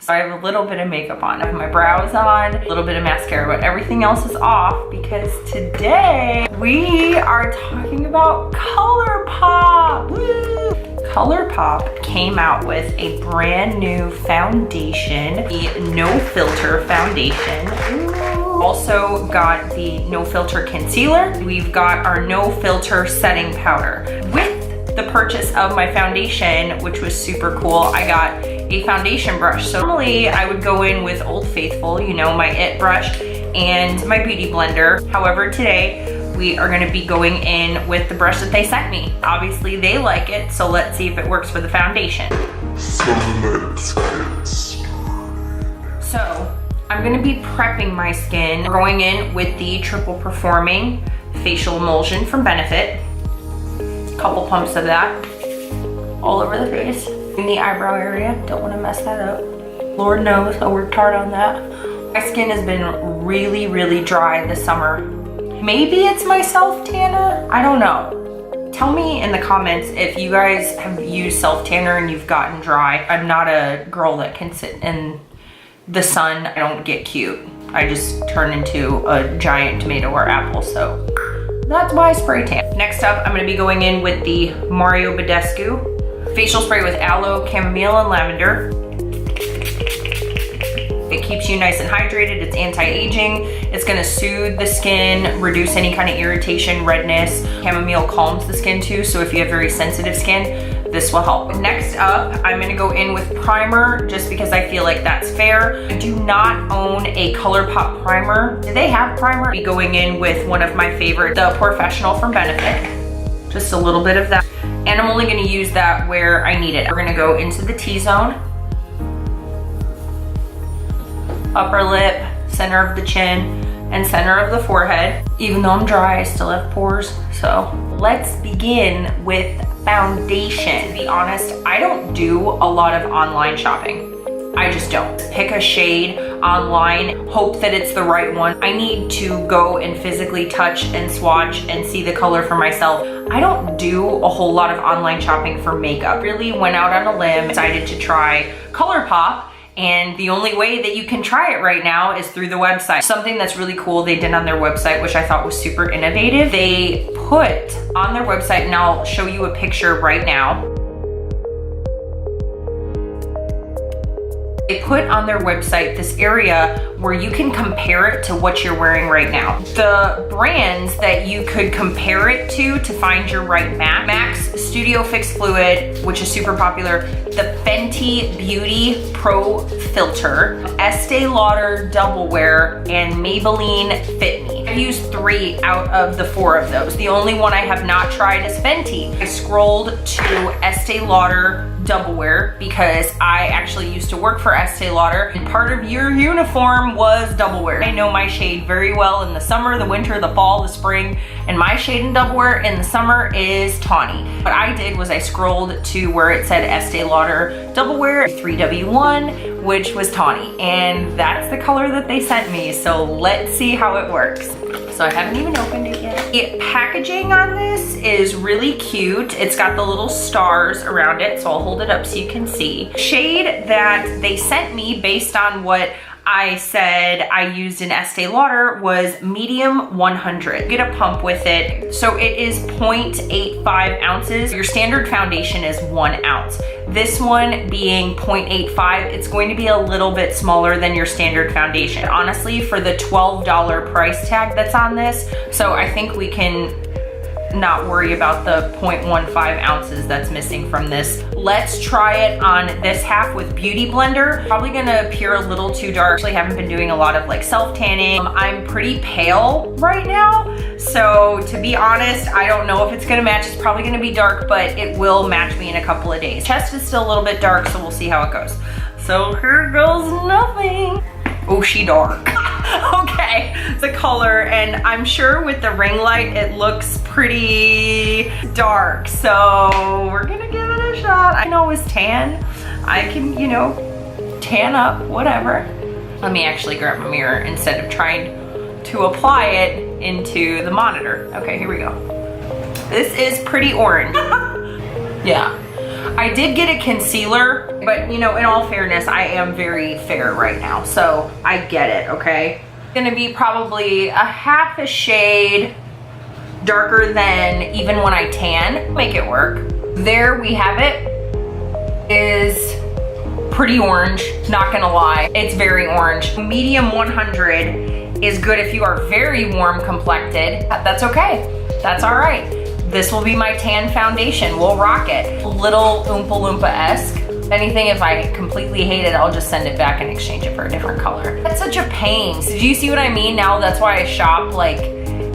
So I have a little bit of makeup on. I have my brows on, a little bit of mascara, but everything else is off because today we are talking about ColourPop. Woo! ColourPop came out with a brand new foundation, the No Filter foundation. Ooh. Also got the No Filter concealer. We've got our No Filter setting powder. With the purchase of my foundation, which was super cool, I got a foundation brush. So normally I would go in with Old Faithful, you know, my IT brush and my beauty blender. However, today we are gonna be going in with the brush that they sent me. Obviously they like it, so let's see if it works for the foundation. So I'm gonna be prepping my skin, going in with the triple performing facial emulsion from Benefit. Couple pumps of that all over the face. In the eyebrow area, don't wanna mess that up. Lord knows I worked hard on that. My skin has been really, really dry this summer. Maybe it's my self-tanner, I don't know. Tell me in the comments if you guys have used self-tanner and you've gotten dry. I'm not a girl that can sit in the sun. I don't get cute. I just turn into a giant tomato or apple, so that's why I spray tan. Next up, I'm gonna be going in with the Mario Badescu facial spray with aloe, chamomile, and lavender. It keeps you nice and hydrated, it's anti-aging, it's gonna soothe the skin, reduce any kind of irritation, redness. Chamomile calms the skin too, so if you have very sensitive skin, this will help. Next up, I'm gonna go in with primer, just because I feel like that's fair. I do not own a ColourPop primer. Do they have primer? I'll be going in with one of my favorite, the Professional from Benefit. Just a little bit of that. And I'm only gonna use that where I need it. We're gonna go into the T-zone, upper lip, center of the chin, and center of the forehead. Even though I'm dry, I still have pores. So let's begin with foundation. To be honest, I don't do a lot of online shopping. I just don't. Pick a shade online, hope that it's the right one. I need to go and physically touch and swatch and see the color for myself. I don't do a whole lot of online shopping for makeup. Really went out on a limb, decided to try ColourPop. And the only way that you can try it right now is through the website. Something that's really cool they did on their website, which I thought was super innovative. They put on their website, and I'll show you a picture right now. They put on their website this area where you can compare it to what you're wearing right now. The brands that you could compare it to find your right match: Max Studio Fix Fluid, which is super popular, the Fenty Beauty Pro Filter, Estee Lauder Double Wear, and Maybelline Fit Me. I've used 3 out of the 4 of those. The only one I have not tried is Fenty. I scrolled to Estee Lauder Double Wear because I actually used to work for Estee Lauder, and part of your uniform was Double Wear. I know my shade very well in the summer, the winter, the fall, the spring, and my shade in Double Wear in the summer is tawny. What I did was I scrolled to where it said Estee Lauder Double Wear 3W1, which was tawny, and that's the color that they sent me, so let's see how it works. So I haven't even opened it yet. The packaging on this is really cute. It's got the little stars around it, so I'll hold it up so you can see. Shade that they sent me based on what I said I used in Estee Lauder was medium 100. Get a pump with it. So it is 0.85 ounces. Your standard foundation is 1 ounce. This one being 0.85, it's going to be a little bit smaller than your standard foundation. Honestly, for the $12 price tag that's on this, so I think we can not worry about the 0.15 ounces that's missing from this. Let's try it on this half with Beauty Blender. Probably gonna appear a little too dark. Actually, haven't been doing a lot of like self-tanning. I'm pretty pale right now, so to be honest, I don't know if it's gonna match. It's probably gonna be dark, but it will match me in a couple of days. Chest is still a little bit dark, so we'll see how it goes. So here goes nothing. Oh, she dark. Okay, the color, and I'm sure with the ring light it looks pretty dark, so we're gonna give it a shot. I know it's tan. I can, you know, tan up, whatever. Let me actually grab a mirror instead of trying to apply it into the monitor. Okay, here we go. This is pretty orange. Yeah. I did get a concealer But you know, in all fairness, I am very fair right now, so I get it, okay? Gonna be probably a half a shade darker than even when I tan. Make it work. There we have it. Is pretty orange, not gonna lie. It's very orange. Medium 100 is good if you are very warm complected. That's okay, that's all right. This will be my tan foundation, we'll rock it. A little Oompa Loompa-esque. If anything, if I completely hate it, I'll just send it back and exchange it for a different color. That's such a pain. So do you see what I mean now? That's why I shop like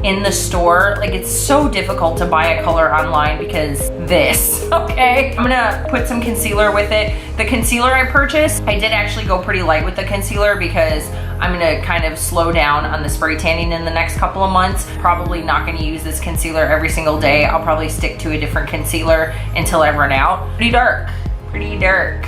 in the store. Like it's so difficult to buy a color online because this, okay? I'm gonna put some concealer with it. The concealer I purchased, I did actually go pretty light with the concealer because I'm gonna kind of slow down on the spray tanning in the next couple of months. Probably not gonna use this concealer every single day. I'll probably stick to a different concealer until I run out. Pretty dark. Pretty dark.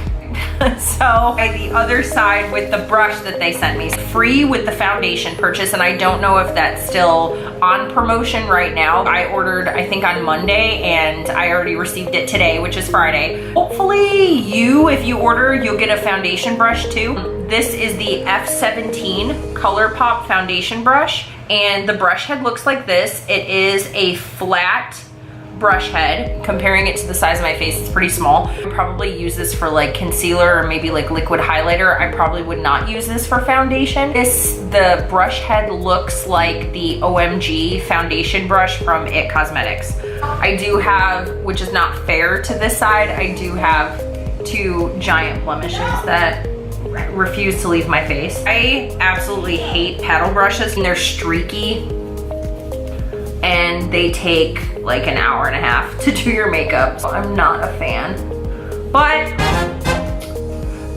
So the other side with the brush that they sent me, free with the foundation purchase, and I don't know if that's still on promotion right now. I ordered, I think on Monday, and I already received it today, which is Friday. Hopefully you, if you order, you'll get a foundation brush too. This is the F17 ColourPop foundation brush, and the brush head looks like this. It is a flat brush head. Comparing it to the size of my face, it's pretty small. I would probably use this for like concealer or maybe like liquid highlighter. I probably would not use this for foundation. The brush head looks like the OMG foundation brush from IT Cosmetics. I do have, which is not fair to this side, I do have two giant blemishes that refuse to leave my face. I absolutely hate paddle brushes. They're streaky and they take like an hour and a half to do your makeup. So I'm not a fan, but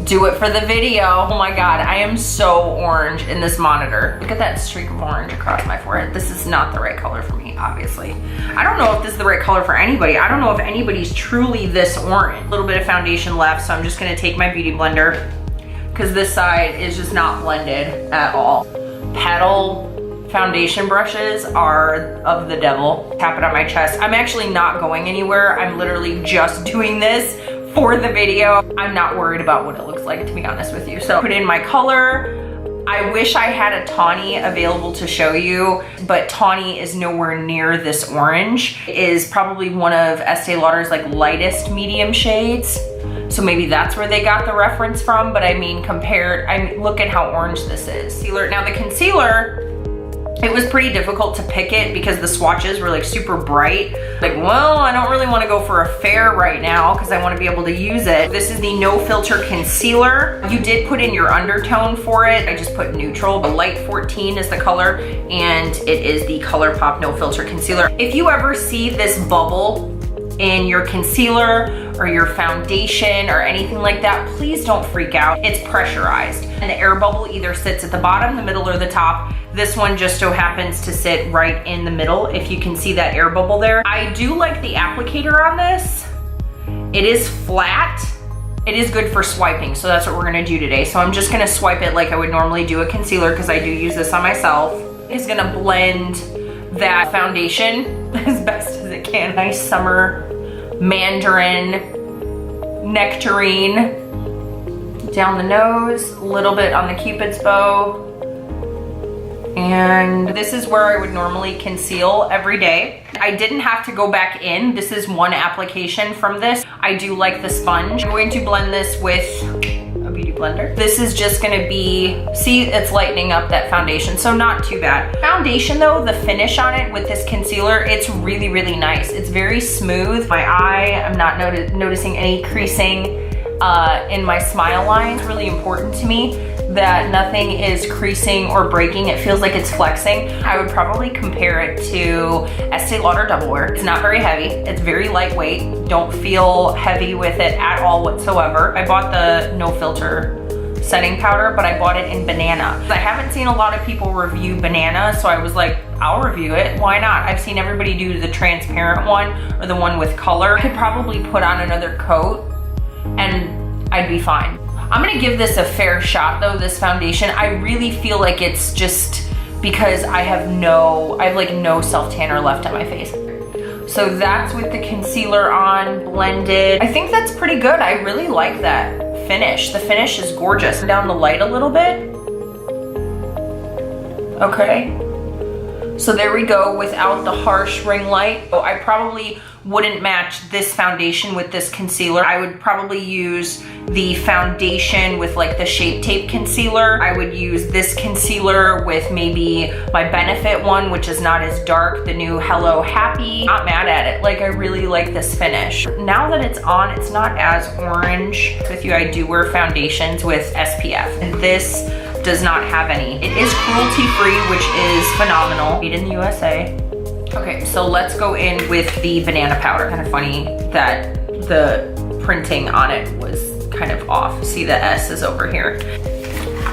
do it for the video. Oh my God, I am so orange in this monitor. Look at that streak of orange across my forehead. This is not the right color for me, obviously. I don't know if this is the right color for anybody. I don't know if anybody's truly this orange. A little bit of foundation left, so I'm just gonna take my beauty blender because this side is just not blended at all. Paddle foundation brushes are of the devil. Tap it on my chest. I'm actually not going anywhere. I'm literally just doing this for the video. I'm not worried about what it looks like, to be honest with you. So put in my color. I wish I had a tawny available to show you, but tawny is nowhere near this orange. It is probably one of Estee Lauder's like lightest medium shades. So maybe that's where they got the reference from, but I mean, look at how orange this is. Now the concealer, it was pretty difficult to pick it because the swatches were like super bright. Like, well, I don't really want to go for a fair right now because I want to be able to use it. This is the No Filter Concealer. You did put in your undertone for it. I just put neutral. The light 14 is the color, and it is the ColourPop No Filter Concealer. If you ever see this bubble in your concealer or your foundation or anything like that, please don't freak out. It's pressurized. And the air bubble either sits at the bottom, the middle, or the top. This one just so happens to sit right in the middle, if you can see that air bubble there. I do like the applicator on this. It is flat. It is good for swiping, so that's what we're gonna do today. So I'm just gonna swipe it like I would normally do a concealer because I do use this on myself. It's gonna blend that foundation as best as it can. Nice summer mandarin, nectarine down the nose, a little bit on the Cupid's bow. And this is where I would normally conceal every day. I didn't have to go back in. This is one application from this. I do like the sponge. I'm going to blend this with a beauty blender. This is just gonna be, see, it's lightening up that foundation, so not too bad. Foundation though, the finish on it with this concealer, it's really, really nice. It's very smooth. My eye, I'm not noticing any creasing in my smile line. It's really important to me that nothing is creasing or breaking. It feels like it's flexing. I would probably compare it to Estee Lauder Double Wear. It's not very heavy. It's very lightweight. Don't feel heavy with it at all whatsoever. I bought the No Filter setting powder, but I bought it in banana. I haven't seen a lot of people review banana, so I was like, I'll review it. Why not? I've seen everybody do the transparent one or the one with color. I could probably put on another coat and I'd be fine. I'm gonna give this a fair shot though, this foundation. I really feel like it's just because I have like no self-tanner left on my face. So that's with the concealer on, blended. I think that's pretty good. I really like that finish. The finish is gorgeous. Turn down the light a little bit. Okay. So there we go, without the harsh ring light. So I probably wouldn't match this foundation with this concealer. I would probably use the foundation with like the Shape Tape concealer. I would use this concealer with maybe my Benefit one, which is not as dark, the new Hello Happy. Not mad at it. Like, I really like this finish. Now that it's on, it's not as orange. With you, I do wear foundations with SPF. And this does not have any. It is cruelty free, which is phenomenal. Made in the USA. Okay, so let's go in with the banana powder. Kind of funny that the printing on it was kind of off. See, the S is over here.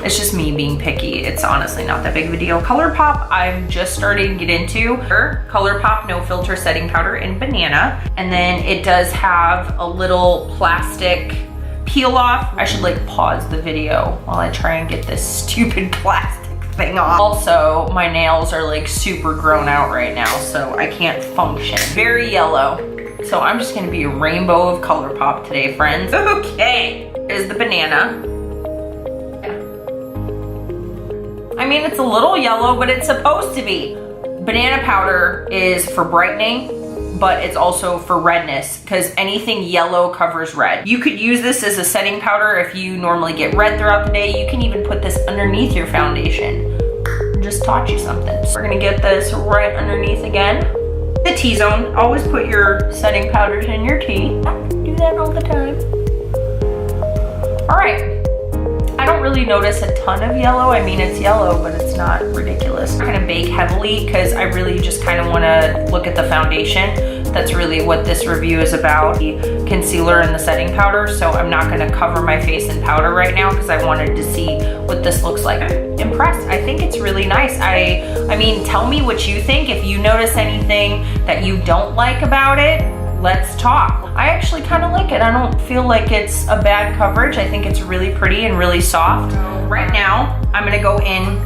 It's just me being picky. It's honestly not that big of a deal. ColourPop, I'm just starting to get into. ColourPop No Filter Setting Powder in Banana. And then it does have a little plastic peel off. I should like pause the video while I try and get this stupid plastic thing off. Also, my nails are like super grown out right now, so I can't function. Very yellow. So I'm just gonna be a rainbow of ColourPop today, friends. Okay, is the banana. I mean, it's a little yellow, but it's supposed to be. Banana powder is for brightening, but it's also for redness, because anything yellow covers red. You could use this as a setting powder if you normally get red throughout the day. You can even put this underneath your foundation. Just taught you something. So we're gonna get this right underneath again. The T-zone, always put your setting powders in your tea. I do that all the time. All right. I don't really notice a ton of yellow. I mean, it's yellow, but it's not ridiculous. I'm gonna bake heavily because I really just kind of wanna look at the foundation. That's really what this review is about, the concealer and the setting powder. So I'm not gonna cover my face in powder right now because I wanted to see what this looks like. I'm impressed. I think it's really nice. I mean, tell me what you think. If you notice anything that you don't like about it, let's talk. I actually kind of like it. I don't feel like it's a bad coverage. I think it's really pretty and really soft. Right now, I'm gonna go in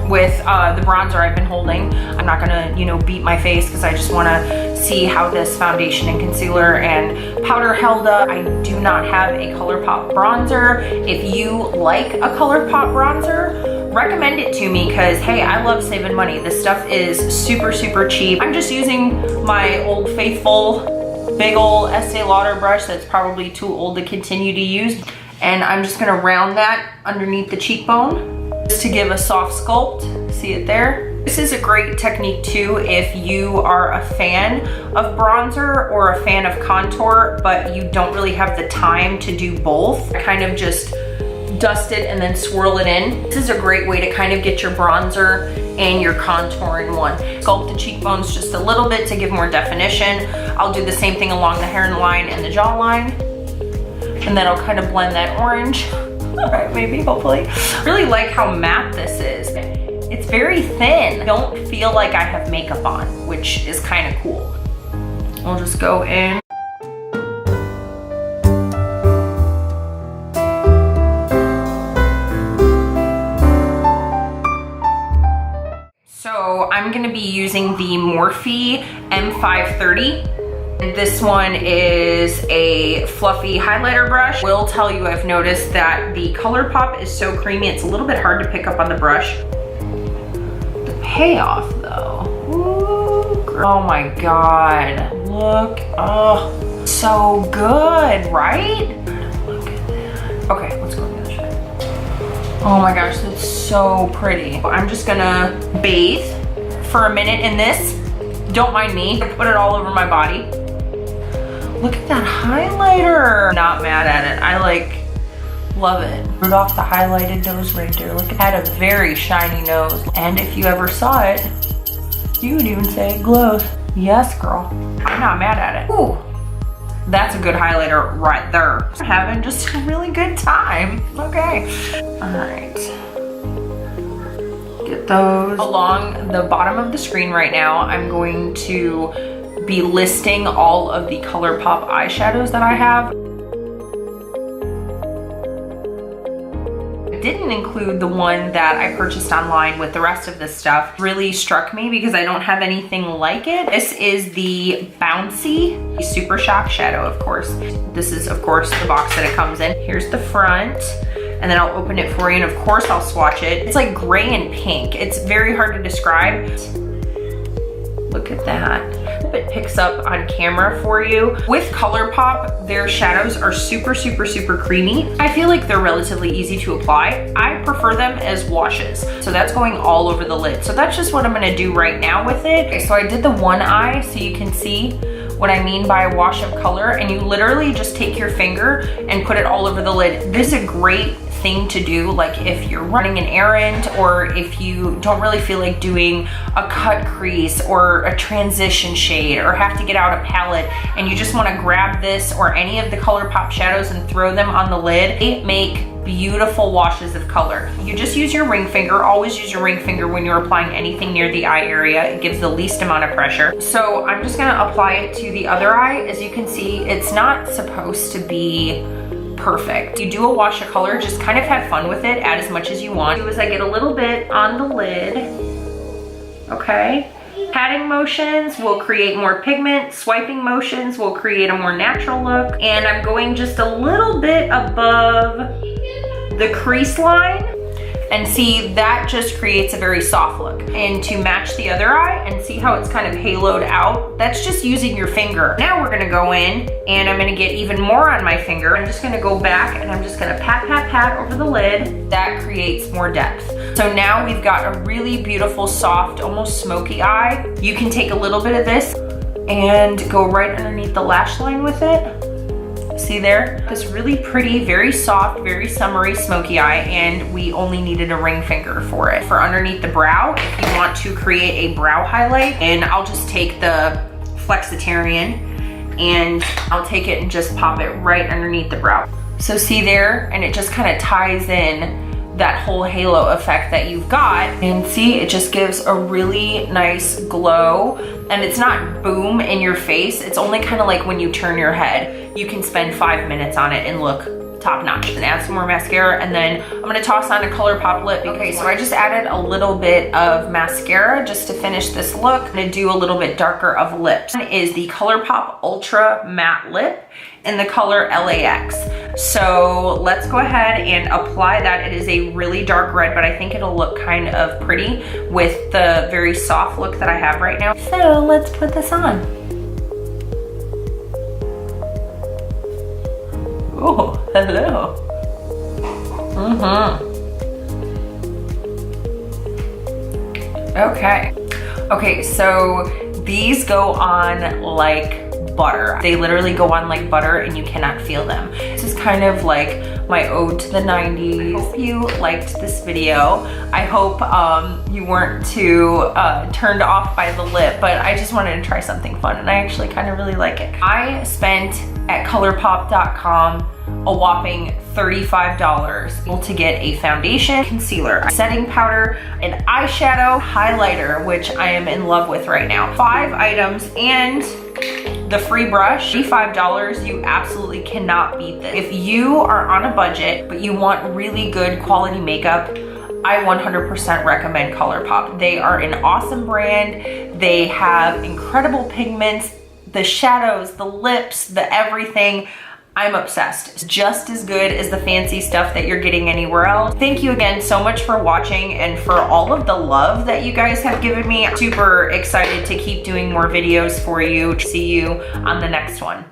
with the bronzer I've been holding. I'm not gonna, you know, beat my face because I just wanna see how this foundation and concealer and powder held up. I do not have a ColourPop bronzer. If you like a ColourPop bronzer, recommend it to me because, hey, I love saving money. This stuff is super, super cheap. I'm just using my Old Faithful big old Estee Lauder brush that's probably too old to continue to use. And I'm just gonna round that underneath the cheekbone just to give a soft sculpt. See it there? This is a great technique too if you are a fan of bronzer or a fan of contour, but you don't really have the time to do both. I kind of just dust it and then swirl it in. This is a great way to kind of get your bronzer and your contour in one. Sculpt the cheekbones just a little bit to give more definition. I'll do the same thing along the hairline and the jawline. And then I'll kind of blend that orange. All right, maybe, hopefully. Really like how matte this is. It's very thin. I don't feel like I have makeup on, which is kind of cool. We'll just go in. So I'm gonna be using the Morphe M530. This one is a fluffy highlighter brush. Will tell you I've noticed that the ColourPop is so creamy, it's a little bit hard to pick up on the brush. The payoff though, ooh, oh my God, look, oh, so good, right? Look at that. Okay, let's go on the other side. Oh my gosh, that's so pretty. I'm just gonna bathe for a minute in this. Don't mind me, I put it all over my body. Look at that highlighter. Not mad at it. I like, love it. Rudolph the highlighted nose right there. Look, it had a very shiny nose. And if you ever saw it, you would even say it glows. Yes, girl. I'm not mad at it. Ooh, that's a good highlighter right there. I'm having just a really good time. Okay. All right. Get those along the bottom of the screen right now. I'm going to be listing all of the ColourPop eyeshadows that I have. I didn't include the one that I purchased online with the rest of this stuff. Really struck me because I don't have anything like it. This is the Bouncy Super Shock Shadow, of course. This is, of course, the box that it comes in. Here's the front. And then I'll open it for you, and of course I'll swatch it. It's like gray and pink. It's very hard to describe. Look at that. I hope it picks up on camera for you. With ColourPop, their shadows are super, super, super creamy. I feel like they're relatively easy to apply. I prefer them as washes. So that's going all over the lid. So that's just what I'm gonna do right now with it. Okay, so I did the one eye so you can see what I mean by a wash of color, and you literally just take your finger and put it all over the lid. This is a great thing to do, like if you're running an errand, or if you don't really feel like doing a cut crease or a transition shade, or have to get out a palette and you just want to grab this or any of the ColourPop shadows and throw them on the lid. They make beautiful washes of color. You just use your ring finger. Always use your ring finger when you're applying anything near the eye area. It gives the least amount of pressure. So I'm just gonna apply it to the other eye. As you can see, it's not supposed to be perfect. You do a wash of color, just kind of have fun with it, add as much as you want. Do is I get a little bit on the lid, okay? Patting motions will create more pigment, swiping motions will create a more natural look, and I'm going just a little bit above the crease line, and see, that just creates a very soft look. And to match the other eye and see how it's kind of haloed out, that's just using your finger. Now we're gonna go in and I'm gonna get even more on my finger. I'm just gonna go back and I'm just gonna pat, pat, pat over the lid. That creates more depth. So now we've got a really beautiful, soft, almost smoky eye. You can take a little bit of this and go right underneath the lash line with it. See there? This really pretty, very soft, very summery smoky eye, and we only needed a ring finger for it. For underneath the brow, if you want to create a brow highlight, and I'll just take the Flexitarian and I'll take it and just pop it right underneath the brow. So see there? And it just kind of ties in that whole halo effect that you've got. And see, it just gives a really nice glow, and it's not boom in your face. It's only kind of like when you turn your head. You can spend 5 minutes on it and look top notch. And add some more mascara, and then I'm gonna toss on a ColourPop lip. Okay, so I just added a little bit of mascara just to finish this look. I'm gonna do a little bit darker of lips. One is the ColourPop Ultra Matte Lip in the color LAX. So let's go ahead and apply that. It is a really dark red, but I think it'll look kind of pretty with the very soft look that I have right now. So let's put this on. Oh, hello. Okay. Okay, so these go on like butter. They literally go on like butter and you cannot feel them. This is kind of like my ode to the 90s. I hope you liked this video. I hope you weren't too turned off by the lip, but I just wanted to try something fun, and I actually kind of really like it. I spent at ColourPop.com a whopping $35 to get a foundation, concealer, a setting powder, an eyeshadow, highlighter, which I am in love with right now. 5 items and the free brush. $35, you absolutely cannot beat this. If you are on a budget, but you want really good quality makeup, I 100% recommend ColourPop. They are an awesome brand. They have incredible pigments, the shadows, the lips, the everything. I'm obsessed. It's just as good as the fancy stuff that you're getting anywhere else. Thank you again so much for watching and for all of the love that you guys have given me. I'm super excited to keep doing more videos for you. See you on the next one.